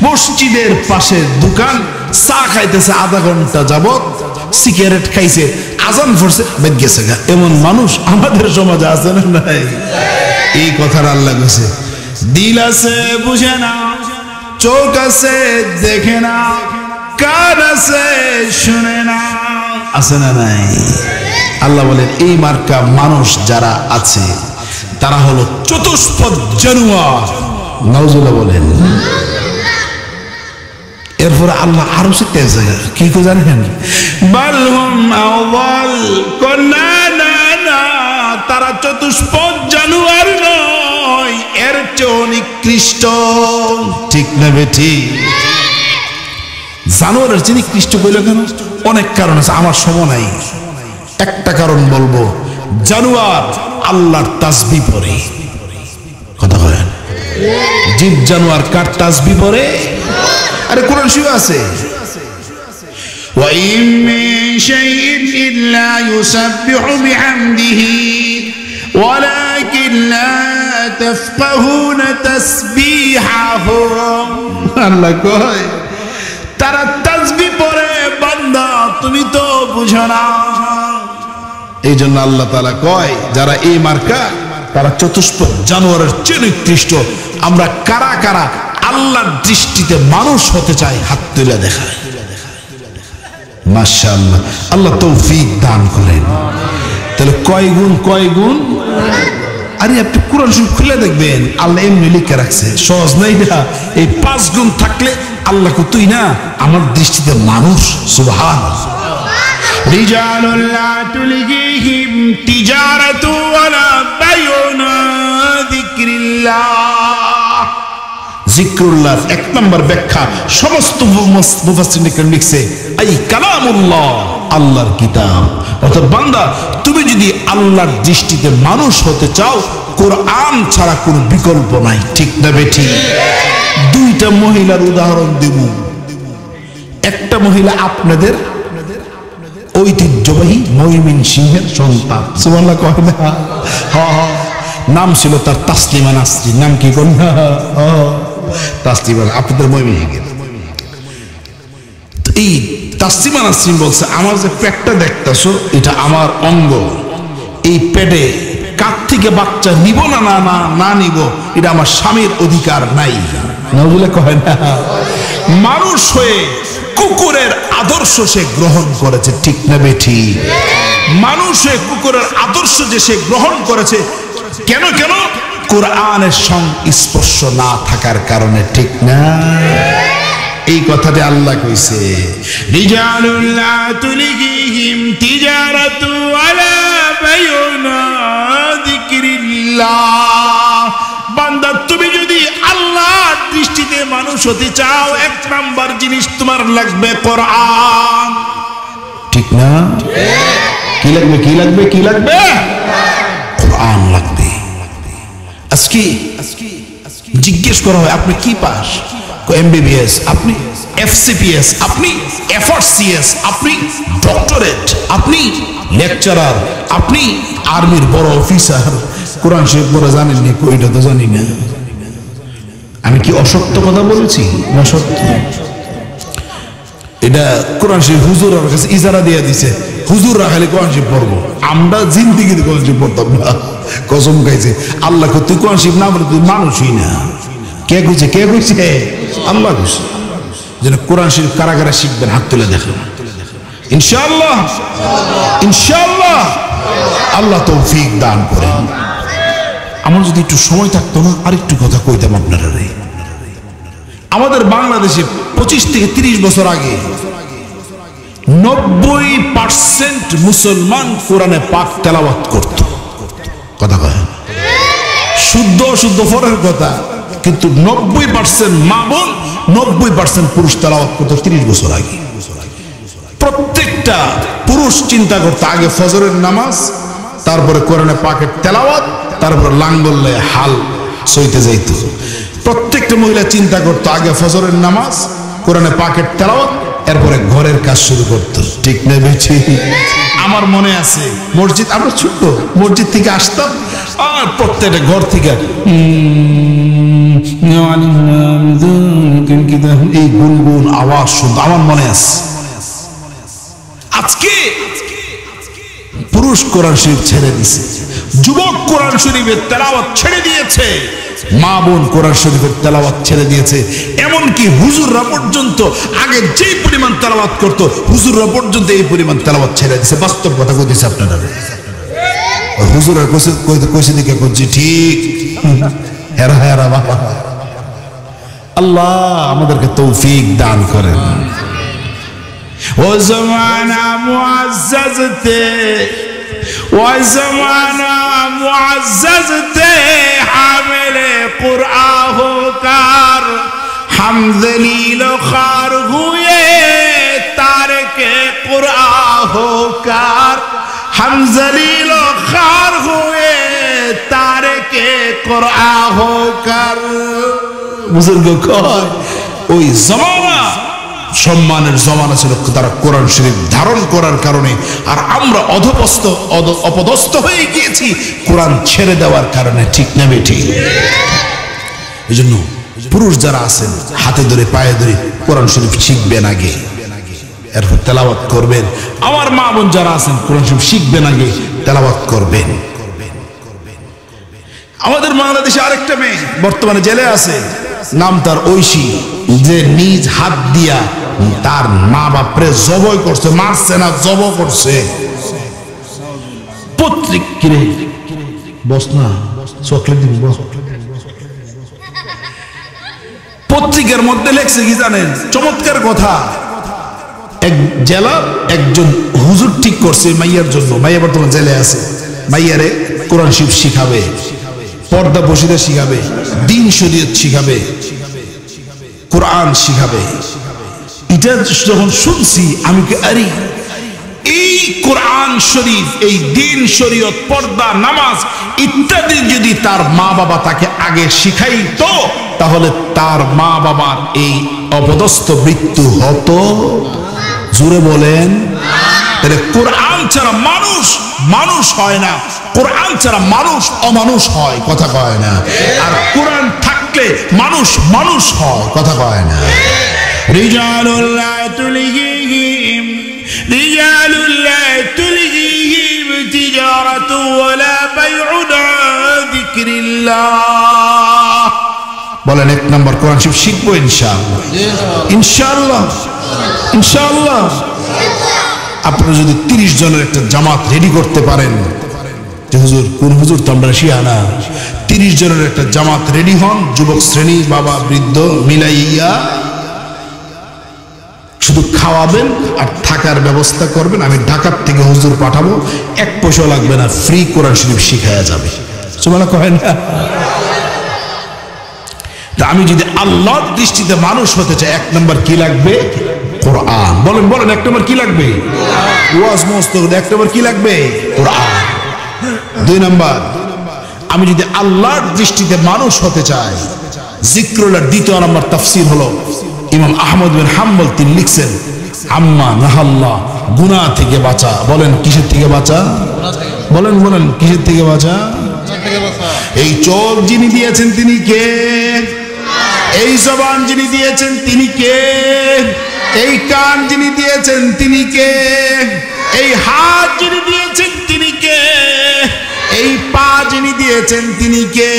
মসজিদের পাশে দোকান, চা খাইতেছে আধা ঘন্টা যাবত, সিগারেট খাইছে, আজান পড়ছে বেদ গেছে গা, এমন মানুষ আমাদের সমাজে আছে না নাই? এই কথার আল্লাহ কইছে দিল আছে বুঝে না, চোখ আছে দেখে না, কান আছে শুনে না, আছে না নাই? আল্লাহ বলেন এই মার্কা মানুষ যারা আছে তারা হলো চতুষ্পদ জানোয়ার। নাউজুবিল্লাহ বলেন। এরপরে আল্লাহ আরো শিখতে কি করে জানেন, বালহুম আওয়াল কোনা না না, তারা চতুষ্পদ জানোয়ার নয়, এর চেয়ে নিকৃষ্ট। ঠিক না বেঠি? জানোয়ারের চেয়ে নিকৃষ্ট কইল কেন? অনেক কারণ আছে, আমার সময় নাই, একটা কারণ বলবো। জানোয়ার আল্লাহর তাসবিহ পড়ে, কথা বলেন। জীব জানোয়ার কার তাসবিহ পড়ে? আরে কোরআন শরীফে আছে, ওয়া ইম মিন شيء إلا يسبح بحمده ولكن لا تفقهون تسبيحهم আল্লাহ কয় তারা তাসবিহ পড়ে বান্দা তুমি তো বুঝো না এই জন্য আল্লাহ তাআলা কয় যারা এই মার্কা তারা চতুষ্পদ জানোয়ারের চেয়ে নিকৃষ্ট আমরা কারা কারা আল্লাহর দৃষ্টিতে মানুষ হতে চাই হাত তুলে দেখায় মাশাআল্লাহ আল্লাহ তৌফিক দান করেন তাহলে কয় গুণ আরে আপনি কোরআন শরীফ খুলে দেখবেন আল্লাহ এমনি লিখে রাখছে সহজ নাই না এই 5 গুণ থাকলে আল্লাহ তুই না আমার দৃষ্টিতে মানুষ সুবহানাল্লাহ রিজালুল লা তুলহিহিম তিজারাতু ওয়ালা বাইউন যিকরিল্লাহ যিকরুল্লাহর 1 নম্বর ব্যাখ্যা সমস্ত মুফাসসিরিন লিখছে এই কালামুল্লাহ আল্লাহর কিতাব অর্থাৎ বান্দা তুমি যদি আল্লাহর দৃষ্টিতে মানুষ হতে চাও কোরআন ছাড়া কোনো বিকল্প নাই ঠিক না বেঠি দুইটা মহিলার উদাহরণ দেব একটা মহিলা আপনাদের ঐতিহ্যবাহী ময়মনসিংহের সন্তান সুবহানাল্লাহ কয় না হ্যাঁ নাম ছিল তার তাসলিমা নাসরিন নাম কি কোন তাসলিমা আপনাদের ময়মনসিংহের এই তাসলিমা নাসরিন বলছে আমার যে পেটটা দেখতেছো এটা আমার অঙ্গ এই পেটে কার থেকে বাচ্চা নিব না নিব এটা আমার স্বামীর অধিকার নাই নাউজুবিল্লাহ কয় না মানুষ হয়ে কুকুরের আদর্শ সে গ্রহণ করেছে ঠিক না বেঠি মানুষ হয়ে কুকুরের আদর্শ যে সে গ্রহণ করেছে কেন কোরআনের সংস্পর্শ না থাকার কারণে ঠিক না এই কথাটা আল্লাহ কইছে রিজালুল লা তুলহিহিম তিজারাতু ওয়ালা বাইউন যিকরিল্লাহ বান্দা তুমি যদি আল্লাহর দৃষ্টিতে মানুষ হতে চাও 1 নাম্বার জিনিস তোমার লাগবে কোরআন ঠিক না কি লাগবে কোরআন লাগবে আজকে জিজ্ঞেস করা হয় আপনি কি পাস এমবিবিএস আপনি এফসিপিএস আপনি এফআরসিএস আপনি ডক্টরেট আপনি লেকচারার আপনি আর্মির বড় অফিসার কোরআন শরীফ বড় জানেননি এটা তো জানি না আমি কি অসত্য কথা বলেছি না সত্য এটা কোরআন শরীফ হুজুরের কাছে ইজারা দিয়ে দিছে হুজুররা খালি কোরআন শরীফ পড়বো আমরা জিন্দেগিতে কোরআন শরীফ পড়তাম না কসম খাইছে আল্লাহ তুই কোরআন শরীফ না বলে তুই মানুষই না কে কইছে আল্লাহ কইছে যেন কোরআন শরীফ কারাগারে শিখবেন হাত তুলে দেখেন ইনশাআল্লাহ আল্লাহ তৌফিক দান করেন আমার যদি একটু সময় থাকতো না আরেকটু কথা কইতাম আপনারা আমাদের বাংলাদেশে 25 থেকে 30 বছর আগে 90% মুসলমান কোরআনে পাক তেলাওয়াত করত কথা কয় শুদ্ধ পড়ার কথা কিন্তু 90% মা বোন 90% পুরুষ তেলাওয়াত করত 30 বছর আগে প্রত্যেকটা পুরুষ চিন্তা করতে আগে ফজরের নামাজ তারপরে কোরআনে পাকের তেলাওয়াত তারপরে লাঙ্গলে হাল সইতে যাইত প্রত্যেকটা মহিলা চিন্তা করতো আগে ফজরের নামাজ কোরআনে পাকের তেলাওয়াত এরপরে ঘরের কাজ শুরু করতো ঠিক না বেঠি আমার মনে আছে মসজিদ আমরা ছোট মসজিদ থেকে আসতাম আর প্রত্যেকটা ঘর থেকে এই গুনগুন আওয়াজ শুনতো আমার মনে আছে আজকে পুরুষ কোরআন শরীফ ছেড়ে দিয়েছে যুবক কোরআন শরীফের তেলাওয়াত ছেড়ে দিয়েছে মা বোন কোরআন শরীফের তেলাওয়াত ছেড়ে দিয়েছে এমনকি হুজুররা পর্যন্ত আগে যেই পরিমাণ তেলাওয়াত করতো হুজুররা পর্যন্ত এই পরিমাণ তেলাওয়াত ছেড়ে দিয়েছে বাস্তব কথা কইতেছে আপনারা হুজুররা কইছে দিকে কইছি ঠিক হেরা বাবা আল্লাহ আমাদেরকে তৌফিক দান করেন ও জমানা মুআজ্জাজ তে ও জমানা মুআজ্জাজ তে হামিলে কুরআন হোকার हम ज़लील ख़ार हुए तारके कुरआन होकर हम ज़लील ख़ार हुए तारके कुरआन होकर बुजुर्ग कहे ওই জমানা সম্মানের জমানা ছিল তারা কোরআন শরীফ ধারণ করার কারণে, আর আমরা অপদস্থ হয়ে গিয়েছি কোরআন ছেড়ে দেওয়ার কারণে। ঠিক না বেঠিক? এই জন্য পুরুষ যারা আছেন হাতে ধরে পায়ে ধরে কোরআন শরীফ শিখবেন আগে, এরপর তেলাওয়াত করবেন। আমার মা বোন যারা আছেন কোরআন শরীফ শিখবেন আগে, তেলাওয়াত করবেন। আমাদের বাংলাদেশে আরেকটা মেয়ে বর্তমানে জেলে আছে, নাম তার ঐশী, যে নিজ হাত দিয়া তার মা বাপরে জবাই করছে, মারছে না, জব করছে। কিরে বস না, চকলেট দিবি বস। পত্রিকার মধ্যে লেখছে কি জানেন? চমৎকার কথা। এক জেলার একজন হুজুর ঠিক করছে মাইয়ার জন্য, মাইয়া বর্তমানে জেলে আছে, মাইয়ারে কোরআন শরীফ শিখাবে, পর্দা বসিদা শিখাবে, দ্বীন শরীয়ত শিখাবে, কোরআন শিখাবে। এটা যখন শুনছি আমি আরে এই কোরআন শরীফ, এই দ্বীন শরীয়ত, পর্দা, নামাজ ইত্যাদি যদি তার মা বাবা তাকে আগে শিখাইতো, তাহলে তার মা বাবার এই অপদস্থ মৃত্যু হতো। জোরে বলেন। কোরআন ছাড়া মানুষ মানুষ হয় না, কোরআন ছাড়া মানুষ অমানুষ হয়, কথা কয় না। আর কোরআন থাকলে মানুষ মানুষ হয়, কথা কয় না। রিজালুল্লাহ তুলহিহিম রিজালুল্লাহ তুলহিহিম তিজারাতু ওয়ালা বাইউন আন যিকরিল্লাহ। বলেন এক নম্বর কোরআন শরীফ শিখবো ইনশাআল্লাহ, ইনশাআল্লাহ, ইনশাআল্লাহ। আপনারা যদি 30 জনের একটা জামাত রেডি করতে পারেন, যে হুজুর কোন হুজুর তো আমরা শিয়া না, 30 জনের একটা জামাত রেডি হন, যুবক শ্রেণী, বাবা, বৃদ্ধ মিলাইয়া শুধু খাওয়াবেন আর থাকার ব্যবস্থা করবেন। আমি ঢাকার থেকে হুজুর পাঠাবো, 1 পয়সা লাগবে না, ফ্রি কোরআন শরীফ শিখায়া যাবে। সুবহানাল্লাহ কহেন না? তা আমি যদি আল্লাহর দৃষ্টিতে মানুষ হতে চাই, 1 নম্বর কি লাগবে? কোরআন। বলেন বলেন 1 নম্বর কি লাগবে? ওয়াজ মস্ত 1 নম্বর কি লাগবে? কোরআন। 2 নম্বর, আমি যদি আল্লাহর দৃষ্টিতে মানুষ হতে চাই, জিক্রুল্লাহর 2 নম্বর তাফসীর হলো ইমাম আহমদ বিন হাম্বল, তিনি লিখছেন আম্মা নাহাল্লাহ, গুনাহ থেকে বাঁচা। বলেন কিসের থেকে বাঁচা? বলেন বলেন কিসের থেকে বাঁচা? এই চোখ যিনি দিয়েছেন তিনি কে? এই জবান যিনি দিয়েছেন তিনি কে? এই কান যিনি দিয়েছেন তিনি কে? এই হাত যিনি দিয়েছেন তিনি কে? এই পা যিনি দিয়েছেন তিনি কে?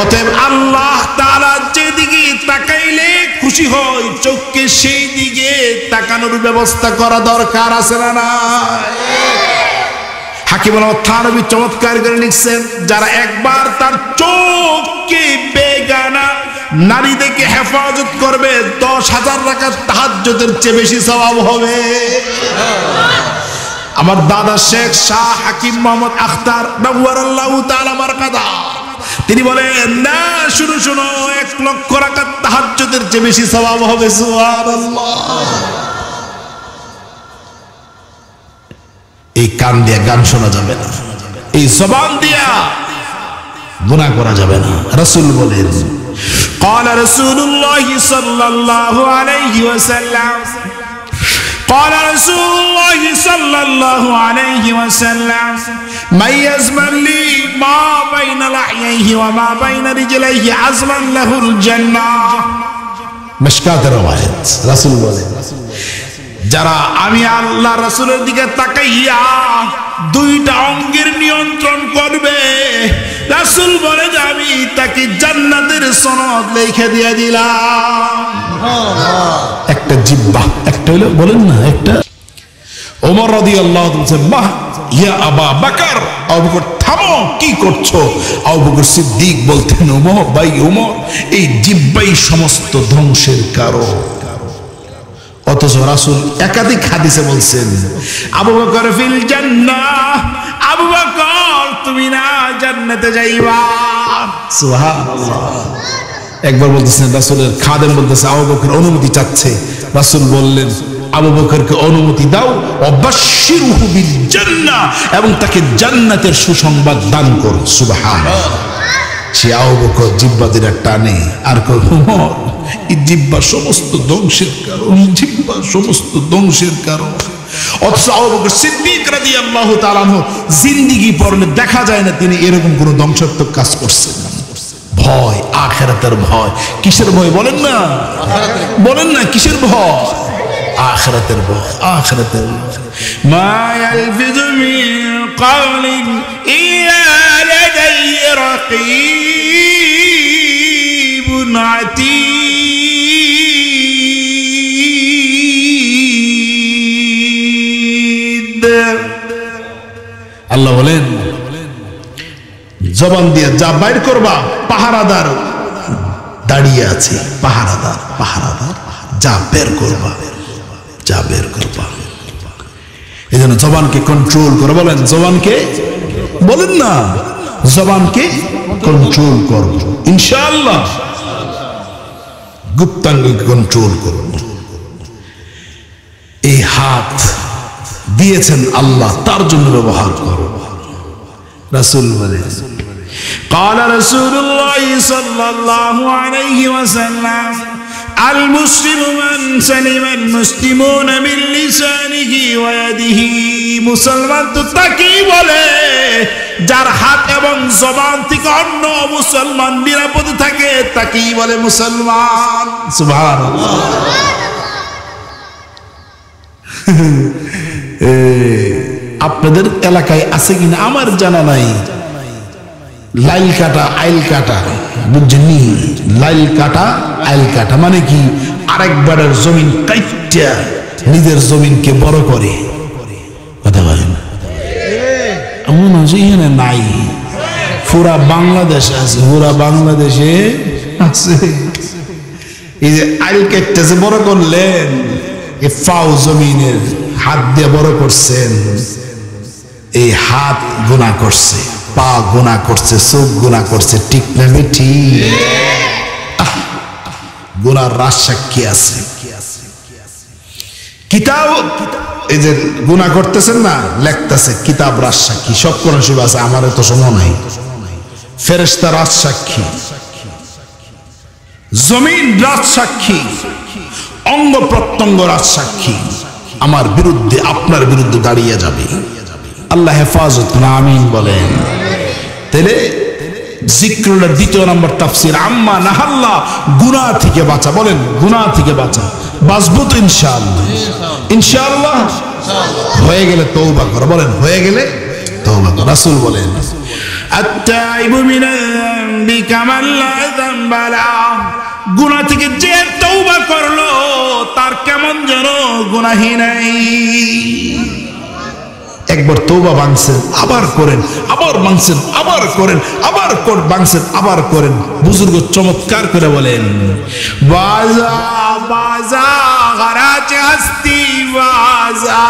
অতএব আল্লাহ তাআলা যেদিকে তাকাইলে খুশি হয়, চোখকে সেই দিকে তাকানোর ব্যবস্থা করা দরকার আছে না নাই? হাকিম থানবী চমৎকার করে লিখছেন, যারা একবার তার চোখকে বেগানা নারী দেখে হেফাজত করবে, 10,000 রাকাত তাহাজ্জুদের চেয়ে বেশি সওয়াব হবে। আমার দাদা শেখ শাহ হাকিম মোহাম্মদ আখতার নওয়ারাল্লাহু তাআলা মারকাদা, তিনি বলেন না, শুনো শুনো, 1 লক্ষ রাকাত তাহাজ্জুদের চেয়ে বেশি সওয়াব হবে। সুবহানাল্লাহ। এই কান দিয়ে গান শোনা যাবে না, এই জবান দিয়া গুনাহ করা যাবে না। রাসূল বলেন, قال رسول الله صلى الله عليه وسلم قال رسول الله صلى الله عليه وسلم من يزمن لي ما بين لحييه وما بين رجليه عزما له الجنة। مشكات روايات রাসূল বলেন, যারা আমি আল্লাহ রাসূলের দিকে তাকাইয়া 2টা অঙ্গের নিয়ন্ত্রণ করবে, রাসূল বলে যে আমি তাকে জান্নাতের সনদ লিখে দিয়ে দিলাম। একটা জিহ্বা, একটা হলো বলেন না, একটা। ওমর রাদিয়াল্লাহু আনহু বলেন, বাহ ইয়া আবা বকর, আবু বকর থামো, কি করছো? আবু বকর সিদ্দিক বলতেন, ওমর ভাই ওমর, এই জিহ্বাই সমস্ত ধ্বংসের কারণ। অথচ রাসূল একাধিক হাদিসে বলছেন, আবু বকর ফিল জান্নাহ, আবু বকর তুমি না জান্নাতে যাইবা। সুবহানাল্লাহ। একবার বলতেছেন রাসূলের খাদেম বলতেছে, আবু বকর অনুমতি চাচ্ছে। রাসূল বললেন, আবু বকরকে অনুমতি দাও, ওয়াবাশশিরহু বিল জান্নাহ, এবং তাকে জান্নাতের সুসংবাদ দান করো। সুবহানাল্লাহ। সে আবু বকর জিহ্বা দিয়ে টানে আর কয় ওমর এই জিহ্বা সমস্ত ধ্বংসের কারণ, জিহ্বা সমস্ত ধ্বংসের কারণ। অথচ আবু বকর সিদ্দিক রাদিয়াল্লাহু তাআলা আনহু জিন্দেগি পড়লে দেখা যায় না তিনি এরকম কোনো ধ্বংসাত্মক কাজ করছেন। ভয়, আখিরাতের ভয়। কিসের ভয় বলেন না? বলেন না কিসের ভয়? আখিরাতের ভয়, আখিরাতের ভয়। মা ইয়ালফিযু মিন কাওলিন ইল্লা লাদাইহি রাকীবুন আতীদ। আল্লাহ বলেন জবান দিয়ে যা বাইর করবা পাহারাদার দাঁড়িয়ে আছে, পাহারাদার, পাহারাদার যা বের করবা, যা বের করবা। এই জন্য জবানকে কন্ট্রোল করে, বলেন জবানকে, বলেন না জবানকে কন্ট্রোল করব ইনশাআল্লাহ, গুপ্তাঙ্গকে কন্ট্রোল করব। এই হাত দিয়েছেন আল্লাহ, তার জন্য ব্যবহার করো। রাসূল বলেন قال رسول الله صلى الله عليه وسلم المسلم من سلم المسلمون من لسانه ويده। মুসলমান তো তাকেই বলে যার হাত এবং জবান থেকে অন্য মুসলমান নিরাপদে থাকে, তাকেই বলে মুসলমান। সুবহানাল্লাহ। আপনাদের এলাকায় আছে কিনা আমার জানা নাই, লাইল কাটা আইল কাটা, বুঝছেননি? লাইল কাটা আইল কাটা মানে কি? আরেকবারের জমিন কাইটা নিজের জমিনকে বড় করে, কথা বলেন। এমন আছে এখানে নাই, পুরা বাংলাদেশে আছে, পুরা বাংলাদেশে আছে। এই যে আইল কাটতেছে বড় করলেন, এই ফাও জমিনের হাত দিয়ে বড় করছেন, এই হাত গুনাহ করছে, পা গুনাহ করছে, চোখ গুনাহ করছে, ঠিক না বেঠি? গুনার রাজ সাক্ষী আছে। কিতাব এই যে গুনাহ করতেছেন না, লেখতেছে কিতাব রাজ সাক্ষী, সব কোন শিব আছে, আমার তো সময় নাই। ফেরেশতা রাজ সাক্ষী, জমিন রাজ সাক্ষী, অঙ্গ প্রত্যঙ্গ রাজ সাক্ষী, আমার বিরুদ্ধে আপনার বিরুদ্ধে দাঁড়িয়ে যাবে। আল্লাহ হেফাজত না, আমিন বলেন। তাহলে জিক্রুলের দ্বিতীয় নম্বর তাফসীর আম্মা নাহাল্লাহ, গুনাহ থেকে বাঁচা, বলেন গুনাহ থেকে বাঁচা। বাঁচবো তো ইনশাআল্লাহ, ইনশাআল্লাহ। হয়ে গেলে তওবা করো, বলেন হয়ে গেলে তওবা করো। রাসূল বলেন আত-তাইবু মিনাল যামবি কামান লা যামবা লা। গুনাহ থেকে যে তওবা করলো তার কেমন যেন গুনাহই নাই। একবার তওবা ভাঙছেন আবার করেন, আবার ভাঙছেন আবার করেন, আবার ভাঙছেন আবার করেন। বুজুর্গ চমৎকার করে বলেন বাজা বাজা গরাজ হস্তি বাজা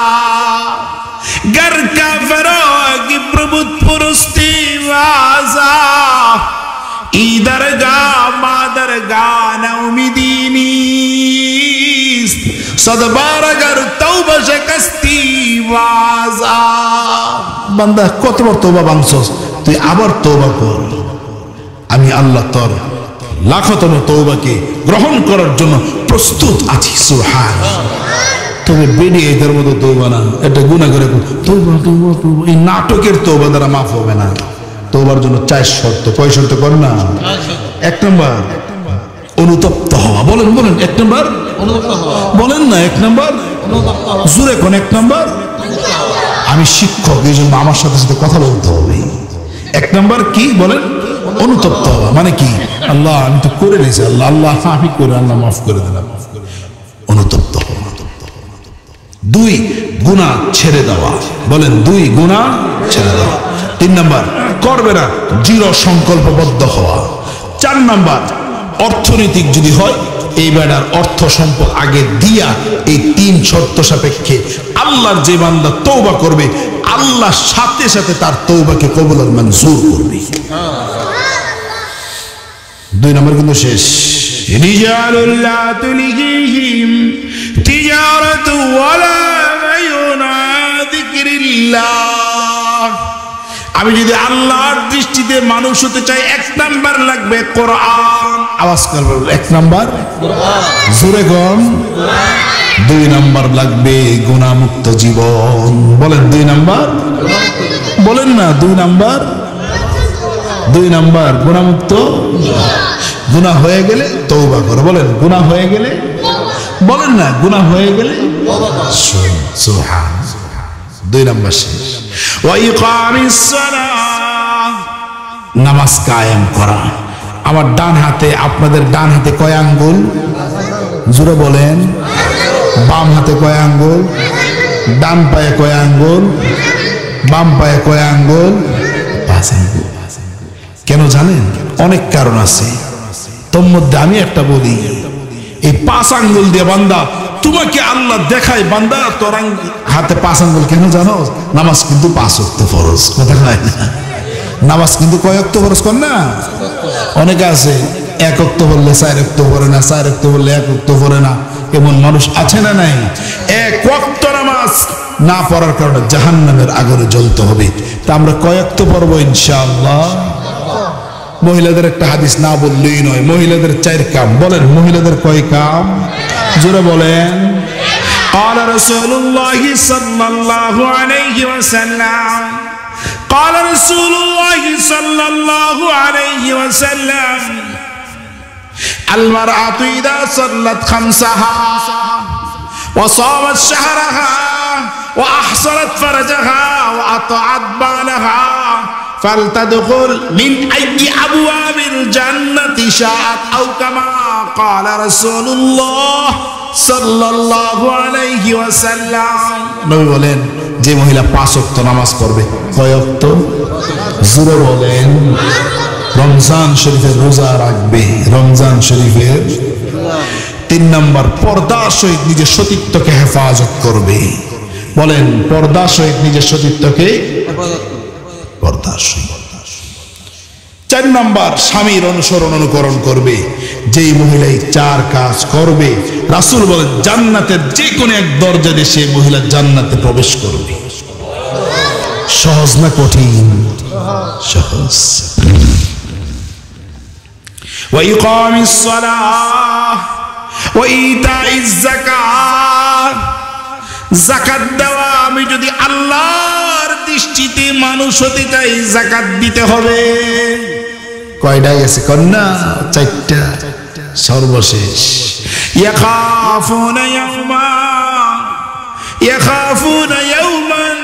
घर का फरोग प्रभुत पुरुस्ती वाजा इधर गा मादर गा न उम्मीदीनी सदबार अगर तौबा शकस्ती वाजा। बंदा কতবার তওবা ভাঙছস, তুই আবার তওবা কর। আমি আল্লাহ তোর লাখতম তওবাকে গ্রহণ করার জন্য প্রস্তুত আছি। সুবহানাল্লাহ। তবে বেডি এদের মতো তওবা না, এটা গুনাহ করে তওবা তওবা তওবা, এই নাটকের তওবা দ্বারা মাফ হবে না। তওবার জন্য 4 শর্ত। কয় শর্ত কর না? 1 নম্বর অনুতপ্ত হওয়া, বলেন বলেন 1 নম্বর অনুতপ্ত হওয়া, বলেন না 1 নম্বর অনুতপ্ত হওয়া, জোরে কোন 1 নম্বর। আমি শিক্ষক, এই জন্য আমার সাথে সাথে কথা বলতে হবে। 1 নম্বর কি বলেন? অনুতপ্ত হওয়া। মানে কি? আল্লাহ আমি তো করে নিয়েছি, আল্লাহ আল্লাহ আমি করে, আল্লাহ মাফ করে দিলাম, অনুতপ্ত হওয়া। 2 গুনাহ ছেড়ে দেওয়া, বলেন 2 গুনাহ ছেড়ে দেওয়া। 3 নম্বর করবে না, দৃঢ় সংকল্পবদ্ধ হওয়া। 4 নম্বর অর্থনৈতিক যদি হয় এই বেড়ার অর্থ সম্পদ আগে দিয়া এই 3 শর্ত সাপেক্ষে আল্লাহর যে বান্দা তওবা করবে আল্লাহ সাথে সাথে তার তওবাকে কবুল আর মঞ্জুর করবে। 2 নম্বর কিন্তু শেষ। রিজালুল্লাহ তুলিহিম তিজারাতু ওয়ালা বাইউন যিকরিল্লাহ। আমি যদি আল্লাহর দৃষ্টিতে মানুষ হতে চাই, 1 নাম্বার লাগবে কোরআন। আওয়াজ করবে 1 নাম্বার কোরআন, জোরে গম। 2 নাম্বার লাগবে গুনাহমুক্ত জীবন। বলেন 2 নাম্বার, বলেন না 2 নাম্বার, 2 নাম্বার গুনাহমুক্ত। গুনাহ হয়ে গেলে তওবা করো। বলেন গুনাহ হয়ে গেলে, বলেন না গুনাহ হয়ে গেলে তওবা করো। সুবহানাল্লাহ। 2 নাম্বার শেষ। ওয়া ইকামিস সালাহ, নামাজ কায়েম করা। আমার ডান হাতে, আপনাদের ডান হাতে কয় আঙ্গুল? জোরে বলেন। বাম হাতে কয় আঙ্গুল? ডান পায়ে কয় আঙ্গুল? বাম পায়ে কয় আঙ্গুল? 5 আঙ্গুল। কেন জানেন? অনেক কারণ আছে, তোর মধ্যে আমি একটা বলি। এই 5 আঙ্গুল দিয়ে বান্দা, তোমাকে আল্লাহ দেখায় বান্দা তোর হাতে 5 আঙ্গুল কেন জানো? নামাজ কিন্তু 5 ওয়াক্ত ফরজ। কথা হয় না? নামাজ কিন্তু কয় ওয়াক্ত ফরজ কর না? অনেকে আছে 1 ওয়াক্ত বললে 4 ওয়াক্ত পড়ে না, 4 ওয়াক্ত বললে 1 ওয়াক্ত পড়ে না। এমন মানুষ আছে না নাই? 1 ওয়াক্ত নামাজ না পড়ার কারণে জাহান্নামের আগুনে জ্বলতে হবে। তা আমরা কয় ওয়াক্ত পড়বো ইনশাআল্লাহ? মহিলাদের একটা হাদিস না বললেই নয়, মহিলাদের 4 কাম। বলেন মহিলাদের কয় কাম? জোরে বলেন। قال رسول الله صلى الله عليه وسلم قال رسول الله صلى الله عليه وسلم المرأة إذا صلت 5ها وصامت شهرها وأحصنت فرجها وأطاعت بالها فلتدخل من أي أبواب الجنة شاءت أو كما قال رسول الله সাল্লাল্লাহু আলাইহি ওয়াসাল্লাম। নবী বলেন যে মহিলা 5 ওয়াক্ত নামাজ পড়বে, কয় ওয়াক্ত? জোরে বলেন। রমজান শরীফের রোজা রাখবে, রমজান শরীফের। 3 নাম্বার পর্দার সহিত নিজের সতীত্বকে হেফাজত করবে। বলেন পর্দার সহিত নিজের সতীত্বকে হেফাজত করবে, পর্দার সহিত। 4 নাম্বার স্বামীর অনুসরণ অনুকরণ করবে। যেই মহিলাই 4 কাজ করবে, রাসূল বলেন জান্নাতের যে কোনো এক দরজা দিয়ে সেই মহিলা জান্নাতে প্রবেশ করবে। সহজ না কঠিন? সহজ। ওয়া ইকামিস সালাহ ওয়া ইতাইজ যাকাত, যাকাত দেওয়া। আমি যদি আল্লাহর দৃষ্টিতে মানুষ হতে চাই, যাকাত দিতে হবে। কয়টা গেছে কন্যা? 4টা। সর্বশেষ ইয়াখাফুনা ইয়াওমান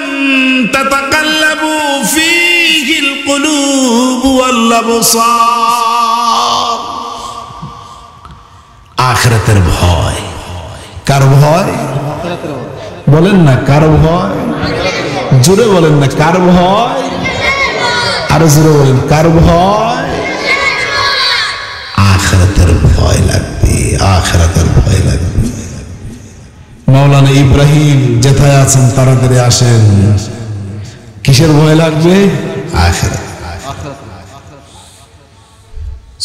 তাতাকাল্লাবু ফীহিল কুলুব ওয়াল আবসার। আখিরাতের ভয়। কার ভয়? বলেন না কার ভয়? জোরে বলেন না কার ভয়? আরো জোরে বলেন কার ভয়? আখিরাতের ভয় লাগবে, আখিরাতের ভয় লাগবে। মাওলানা ইব্রাহিম যেথায় আছেন তাড়াতাড়ি আসেন। কিসের ভয় লাগবে? আখিরাত।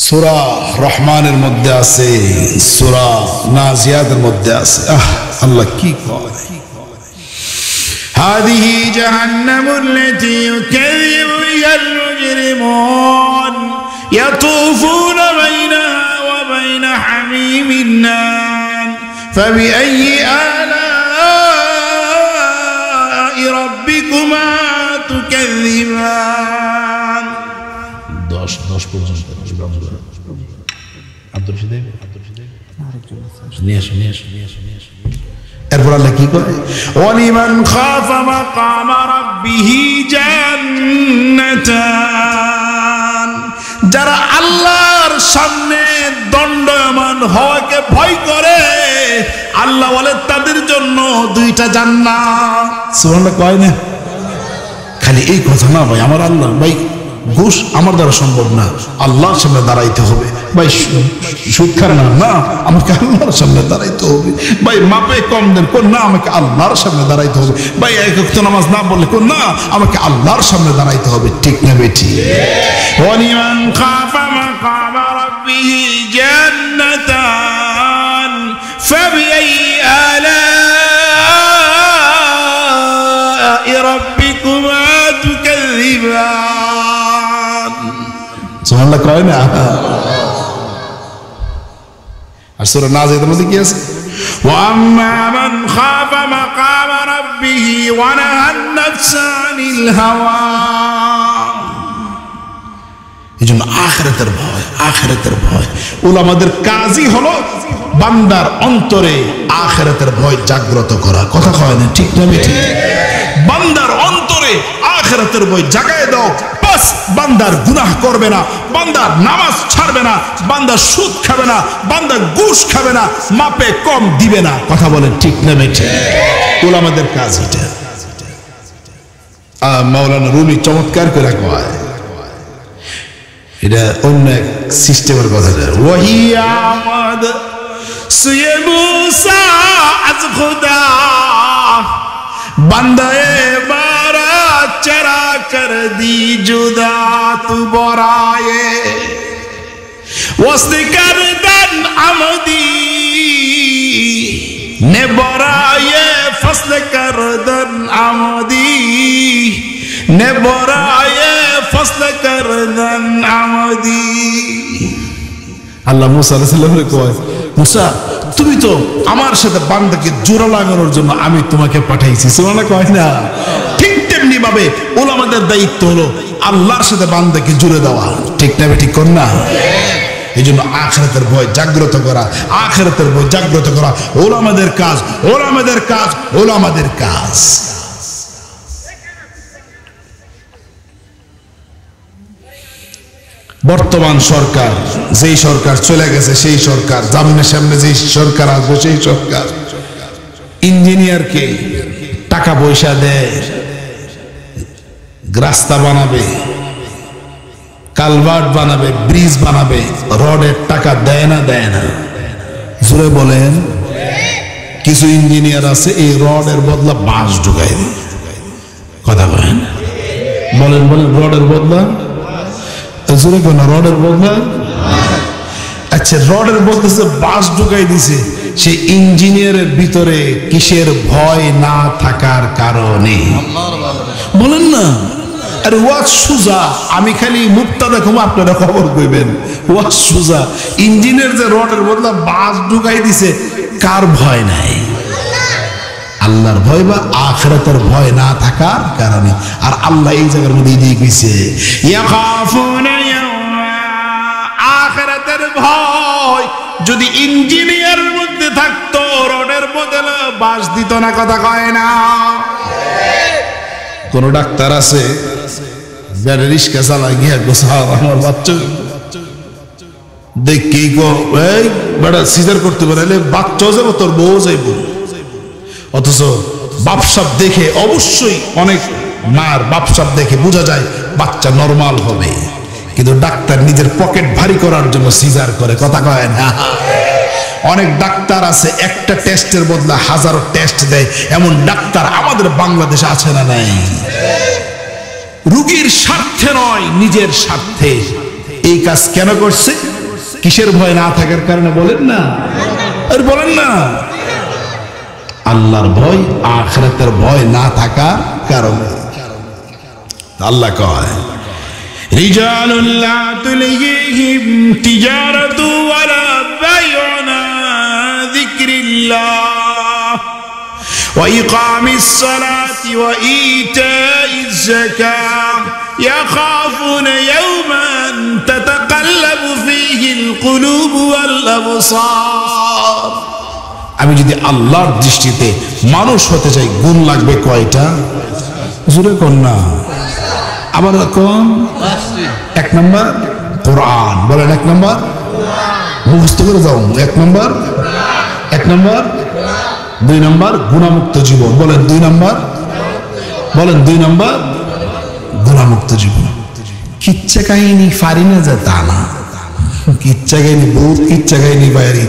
সূরা রহমানের মধ্যে আছে, সূরা নাজিয়াতের মধ্যে আছে। আল্লাহ কি কয়? هذه جهنم التي يكذب بها المجرمون يطوفون بينها وبين حميم النار فبأي آلاء ربكما تكذبان। 10 পর্যন্ত আব্দুল রশিদ নিয়ে আসো। এরপর আল্লাহ কি করে? ওয়ালিমান খাফা মাকামা রাব্বিহি জান্নাতান, যারা আল্লাহর সামনে দণ্ডায়মান হওয়াকে ভয় করে, আল্লাহ বলে তাদের জন্য 2টা জান্নাত। সুবহানাল্লাহ কয় না? খালি এই কথা না ভাই, আমার আল্লাহ ভাই ঘুষ আমার দ্বারা সম্ভব না, আল্লাহর সামনে দাঁড়াইতে হবে। ভাই সুদ খান না, আমাকে আল্লাহর সামনে দাঁড়াইতে হবে। ভাই মাপে কম দেন, কোন না আমাকে আল্লাহর সামনে দাঁড়াইতে হবে। ভাই 1 ওয়াক্ত নামাজ না বললে, কোন না আমাকে আল্লাহর সামনে দাঁড়াইতে হবে। ঠিক না বেটি? ওয়ালিমান খাফা মাকামা রাব্বিহি জান্নাতান ফাবিআই আলা'i রাব্বিকুমা তুকাযযিবান। সুবহানাল্লাহ কয় না? আর সূরা নাজিয়াতের মধ্যে কি আছে? ওয়া আম্মা মান খাফা মাকাম রাব্বিহি ওয়া নাহান নাফসা আনিল হাওয়া। এজন্য আখিরাতের ভয়, আখিরাতের ভয়। উলামাদের কাজই হলো বান্দার অন্তরে আখিরাতের ভয় জাগ্রত করা। কথা কয় না? ঠিক না ঠিক? বান্দার অন্তরে আখিরাতের ভয় জাগায় দাও, বাস বান্দার গুনাহ করবে না, বান্দার নামাজ ছাড়বে না, বান্দা সুদ খাবে না, বান্দা ঘুষ খাবে না, মাপে কম দিবে না। কথা বলেন ঠিক না ঠিক? উলামাদের কাজ এটা। মাওলানা রুমি চমৎকার করে কয়, এটা অন্য এক সিস্টেমের কথা। ওয়াহিয়া আমাদ সুয়ে মুসা আজ খুদা বান্দায়ে মারা চরা কর দি জুদা তু বরায়ে ওয়াসতে করদন আমদি নে বরায়ে ফসল করদন আমদি নে বরায়ে ফসল করদন আমদি। আল্লাহ মুসা আলাইহিস সালামকে কয়, মুসা তুমি তো আমার সাথে বান্দাকে জোড়া লাগানোর জন্য আমি তোমাকে পাঠাইছি। সুবহানাল্লাহ কয় না? ঠিক তেমনি ভাবে উলামাদের দায়িত্ব হলো আল্লাহর সাথে বান্দাকে জুড়ে দেওয়া। ঠিক না ঠিক কর না? এই জন্য আখিরাতের ভয় জাগ্রত করা, আখিরাতের ভয় জাগ্রত করা উলামাদের কাজ, উলামাদের কাজ, উলামাদের কাজ। বর্তমান সরকার, যেই সরকার চলে গেছে সেই সরকার, জামিনের সামনে যেই সরকার আসবে সেই সরকার ইঞ্জিনিয়ারকে টাকা পয়সা দেয়, রাস্তা বানাবে, কালভার্ট বানাবে, ব্রিজ বানাবে, রডের টাকা দেয় না? দেয় না? জোরে বলেন। কিছু ইঞ্জিনিয়ার আছে এই রডের বদলা বাঁশ ঢুকাই দেয়। কথা বলেন, বলেন বলেন, রডের বদলা জোরে কোন রডের বদলা? আচ্ছা, রডের বদলা বাঁশ ঢুকাই দিছে, সে ইঞ্জিনিয়ারের ভিতরে কিসের ভয় না থাকার কারণে? বলেন না। আরে ওয়াজ সুজা, আমি খালি মুক্তা দেখো, আপনারা খবর কইবেন। ওয়াজ সুজা, ইঞ্জিনিয়ার যে রডের বদলা বাঁশ ঢুকাই দিছে, কার ভয় নাই? আল্লাহর ভয় বা আখিরাতের ভয় না থাকার কারণে। আর আল্লাহ এই জায়গার মধ্যে দিয়ে কইছে ইয়াখাফুনা ইয়াওমা, আখিরাতের ভয় যদি ইঞ্জিনিয়ারের মধ্যে থাকতো রডের বদলে বাঁশ দিত না। কথা কয় না? কোন ডাক্তার আছে ব্যাটারি রিক্সা চালায় গিয়া গোসা আমার বাচ্চা দেখি গো এই বেটা সিজার করতে পারলে বাচ্চাও যাবো, তোর বউ যাইব। অথচ বাপসাপ দেখে অবশ্যই অনেক মার বাপসাপ দেখে বোঝা যায় বাচ্চা নরমাল হবে, কিন্তু ডাক্তার নিজের পকেট ভারী করার জন্য সিজার করে। কথা কয় না? অনেক ডাক্তার আছে একটা টেস্টের বদলে হাজারো টেস্ট দেয়, এমন ডাক্তার আমাদের বাংলাদেশে আছে না নাই? রোগীর স্বার্থে নয়, নিজের স্বার্থে এই কাজ কেন করছে? কিসের ভয় না থাকার কারণে? বলেন না, আর বলেন না। আল্লাহর ভয়, আখিরাতের ভয় না থাকার কারণে। আল্লাহ কয় রিজালুল লা তুলহিহিম তিজারাতু ওয়ালা বাইউন আন যিকরিল্লাহ ওয়া ইকামিস সালাতি ওয়া ইতাইজ যাকাত ইয়াখাফুনা ইয়াওমান তাতাকাল্লাবু ফীহিল কুলুবু ওয়াল আবসার। আমি যদি আল্লাহর দৃষ্টিতে মানুষ হতে চাই, গুণ লাগবে কয়টা? জোরে কোন না, আবার কোন? এক নম্বর কোরআন। বলেন এক নম্বর, মুখস্থ করে যাও। এক নম্বর, এক নম্বর। দুই নম্বর গুণামুক্ত জীবন। বলেন দুই নম্বর, বলেন দুই নম্বর গুণামুক্ত জীবন। কিচ্ছা কাহিনী পারি না যে তা না, কিচ্ছা কাহিনী বহুত কিচ্ছা কাহিনী বাইরে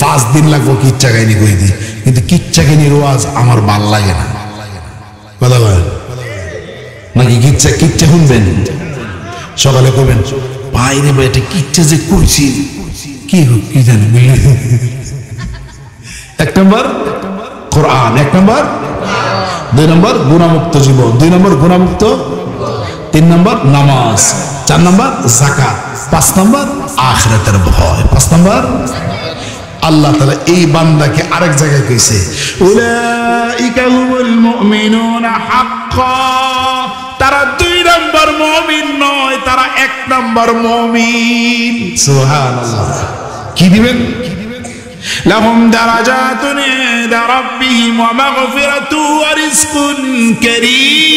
5 দিন লাগবো কিচ্ছা কাহিনী কই দিই, কিন্তু কিচ্ছা কাহিনীর ওয়াজ আমার ভাল লাগে না। কথা বলেন নাকি? কিচ্ছা কিচ্ছা শুনবেন, সকালে করবেন বাইরে বাইরে কিচ্ছা যে করছি কি হোক কি জানি। এক নম্বর কোরআন, এক নম্বর। দুই নম্বর গুণামুক্ত জীবন, দুই নম্বর গুণামুক্ত। তিন নম্বর নামাজ। 4 নম্বর যাকাত, 5 নম্বর আখিরাতের ভয়। 5 নম্বর আল্লাহ তাআলা এই বান্দাকে আরেক জায়গায় কইছে উলাইকা হুমুল মুমিনুনা হাক্কান, তারা 2 নম্বর মুমিন নয়, তারা 1 নম্বর মুমিন। সুবহানাল্লাহ। কি দিবেন? লাহুম দারাজাতুন ইনদা রাব্বিহিম ওয়া মাগফিরাতু ওয়া রিজকুন কারীম।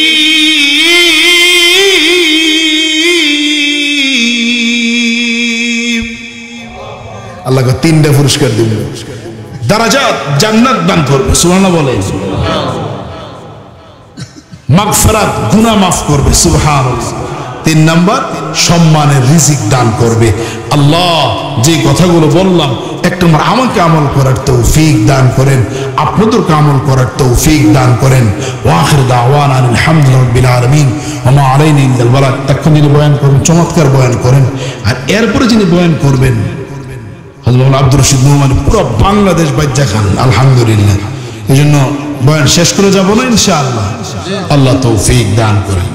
আল্লাহকে 3টা পুরস্কার দিবেন। দারাজাত, জান্নাত দান করবে, সুবহানাল্লাহ বলেন। মাগফিরাত, গুনাহ মাফ করবে, সুবহানাল্লাহ। 3 নম্বর সম্মানের রিজিক দান করবে। আল্লাহ যে কথাগুলো বললাম, 1 নম্বর আমাকে আমল করার তৌফিক দান করেন, আপনাদেরকে আমল করার তৌফিক দান করেন। ওয়া আখির দাওয়ানা আলহামদুলিল্লাহি রাব্বিল আলামিন ওয়া মা আলাইনা ইল্লাল বালাগ। এখন যিনি বয়ান করবেন চমৎকার বয়ান করেন, আর এরপরে যিনি বয়ান করবেন হযরত আব্দুর রশিদ নোমানী, পুরো বাংলাদেশ বাজ্জা খান আলহামদুলিল্লাহ। এই জন্য বয়ান শেষ করে যাব না ইনশাআল্লাহ। আল্লাহ তৌফিক দান করেন।